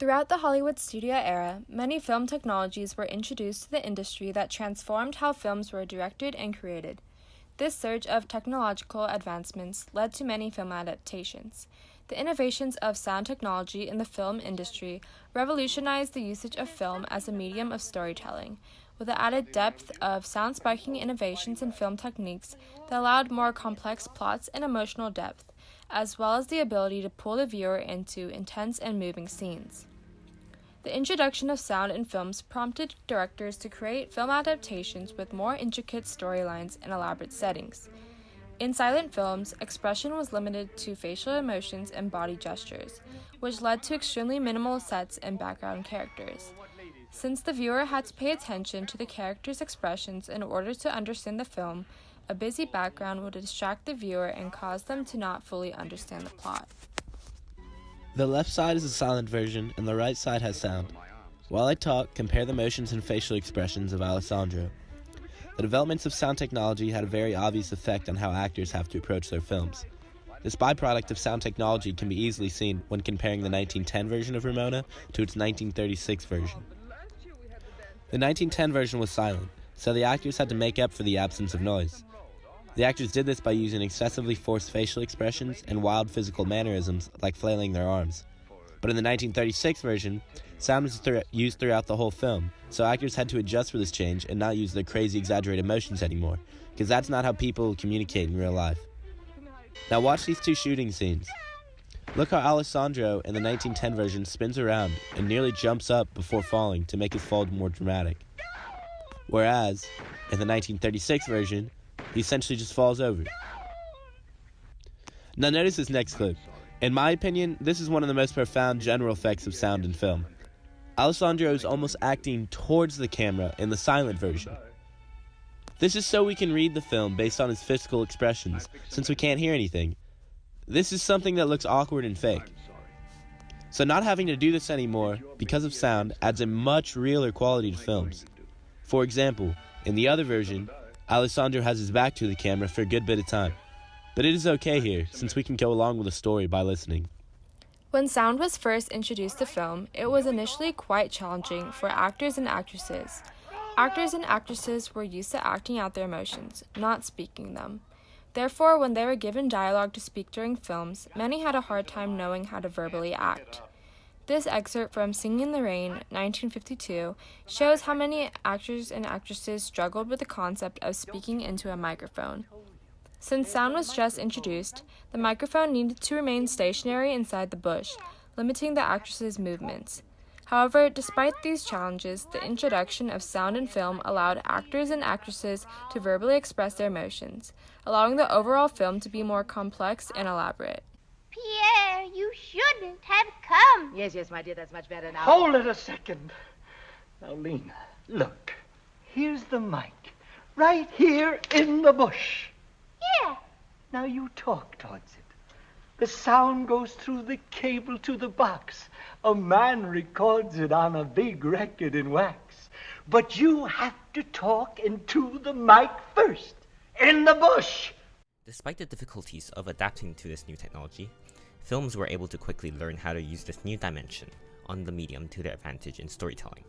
Throughout the Hollywood studio era, many film technologies were introduced to the industry that transformed how films were directed and created. This surge of technological advancements led to many film adaptations. The innovations of sound technology in the film industry revolutionized the usage of film as a medium of storytelling, with the added depth of sound-sparking innovations in film techniques that allowed more complex plots and emotional depth, as well as the ability to pull the viewer into intense and moving scenes. The introduction of sound in films prompted directors to create film adaptations with more intricate storylines and elaborate settings. In silent films, expression was limited to facial emotions and body gestures, which led to extremely minimal sets and background characters. Since the viewer had to pay attention to the characters' expressions in order to understand the film, a busy background would distract the viewer and cause them to not fully understand the plot. The left side is a silent version, and the right side has sound. While I talk, compare the motions and facial expressions of Alessandro. The developments of sound technology had a very obvious effect on how actors have to approach their films. This byproduct of sound technology can be easily seen when comparing the 1910 version of Ramona to its 1936 version. The 1910 version was silent, so the actors had to make up for the absence of noise. The actors did this by using excessively forced facial expressions and wild physical mannerisms like flailing their arms. But in the 1936 version, sound was used throughout the whole film, so actors had to adjust for this change and not use their crazy exaggerated motions anymore, because that's not how people communicate in real life. Now watch these two shooting scenes. Look how Alessandro in the 1910 version spins around and nearly jumps up before falling to make his fall more dramatic. Whereas, in the 1936 version, he essentially just falls over. Now notice this next clip. In my opinion, this is one of the most profound general effects of sound in film. Alessandro is almost acting towards the camera in the silent version. This is so we can read the film based on his physical expressions, since we can't hear anything. This is something that looks awkward and fake. So not having to do this anymore, because of sound, adds a much realer quality to films. For example, in the other version, Alessandro has his back to the camera for a good bit of time. But it is okay here, since we can go along with the story by listening. When sound was first introduced to film, it was initially quite challenging for actors and actresses. Actors and actresses were used to acting out their emotions, not speaking them. Therefore, when they were given dialogue to speak during films, many had a hard time knowing how to verbally act. This excerpt from Singin' in the Rain, 1952, shows how many actors and actresses struggled with the concept of speaking into a microphone. Since sound was just introduced, the microphone needed to remain stationary inside the bush, limiting the actresses' movements. However, despite these challenges, the introduction of sound in film allowed actors and actresses to verbally express their emotions, allowing the overall film to be more complex and elaborate. Pierre, you shouldn't have come. Yes, my dear, that's much better now. Hold it a second. Now, Lena, look. Here's the mic. Right here in the bush. Yeah. Now you talk towards it. The sound goes through the cable to the box. A man records it on a big record in wax. But you have to talk into the mic first. In the bush. Despite the difficulties of adapting to this new technology, films were able to quickly learn how to use this new dimension on the medium to their advantage in storytelling.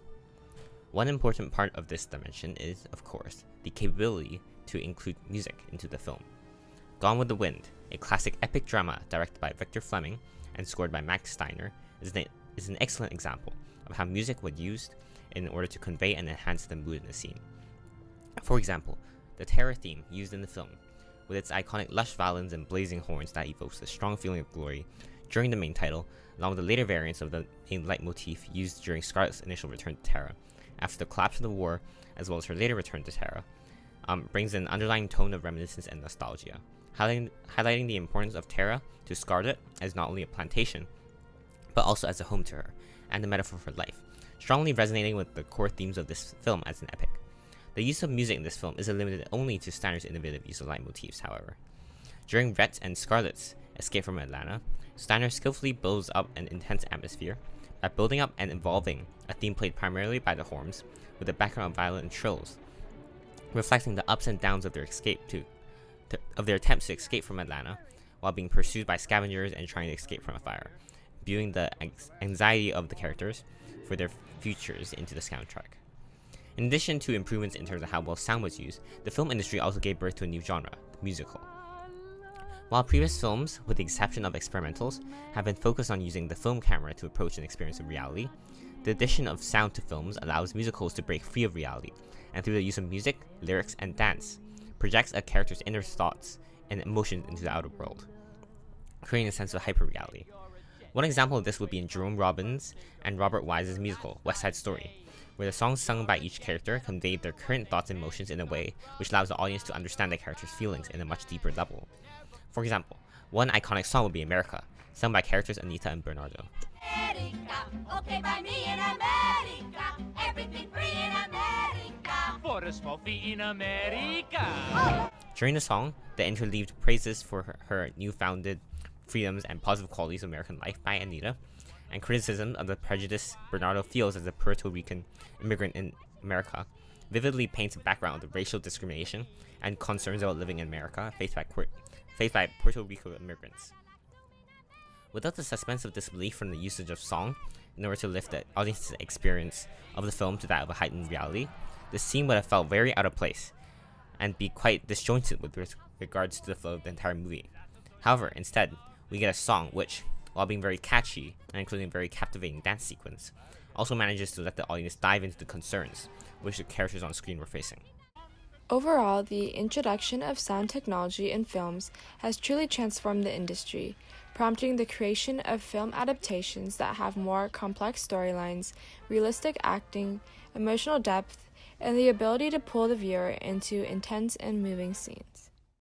One important part of this dimension is, of course, the capability to include music into the film. Gone with the Wind, a classic epic drama directed by Victor Fleming and scored by Max Steiner, is an excellent example of how music was used in order to convey and enhance the mood in the scene. For example, the Terror theme used in the film, with its iconic lush violins and blazing horns that evokes a strong feeling of glory during the main title, along with the later variants of the main leitmotif used during Scarlett's initial return to Terra, after the collapse of the war, as well as her later return to Terra, brings an underlying tone of reminiscence and nostalgia, highlighting the importance of Terra to Scarlett as not only a plantation, but also as a home to her, and a metaphor for life, strongly resonating with the core themes of this film as an epic. The use of music in this film isn't limited only to Steiner's innovative use of leitmotifs, however. During Rhett's and Scarlett's escape from Atlanta, Steiner skillfully builds up an intense atmosphere by building up and evolving a theme played primarily by the horns, with a background of violent trills, reflecting the ups and downs of their attempts to escape from Atlanta, while being pursued by scavengers and trying to escape from a fire, imbuing the anxiety of the characters for their futures into the soundtrack. In addition to improvements in terms of how well sound was used, the film industry also gave birth to a new genre, the musical. While previous films, with the exception of experimentals, have been focused on using the film camera to approach an experience of reality, the addition of sound to films allows musicals to break free of reality, and through the use of music, lyrics, and dance, projects a character's inner thoughts and emotions into the outer world, creating a sense of hyper-reality. One example of this would be in Jerome Robbins and Robert Wise's musical, West Side Story, where the songs sung by each character conveyed their current thoughts and emotions in a way which allows the audience to understand the character's feelings in a much deeper level. For example, one iconic song would be America, sung by characters Anita and Bernardo. America, okay by me in America, everything free in America, for a small fee in America. During the song, the interleaved praises for her newfounded freedoms and positive qualities of American life by Anita, and criticism of the prejudice Bernardo feels as a Puerto Rican immigrant in America, vividly paints a background of racial discrimination and concerns about living in America faced by Puerto Rico immigrants. Without the suspense of disbelief from the usage of song, in order to lift the audience's experience of the film to that of a heightened reality, the scene would have felt very out of place and be quite disjointed with regards to the flow of the entire movie. However, instead, we get a song which, while being very catchy and including a very captivating dance sequence, also manages to let the audience dive into the concerns which the characters on screen were facing. Overall, the introduction of sound technology in films has truly transformed the industry, prompting the creation of film adaptations that have more complex storylines, realistic acting, emotional depth, and the ability to pull the viewer into intense and moving scenes.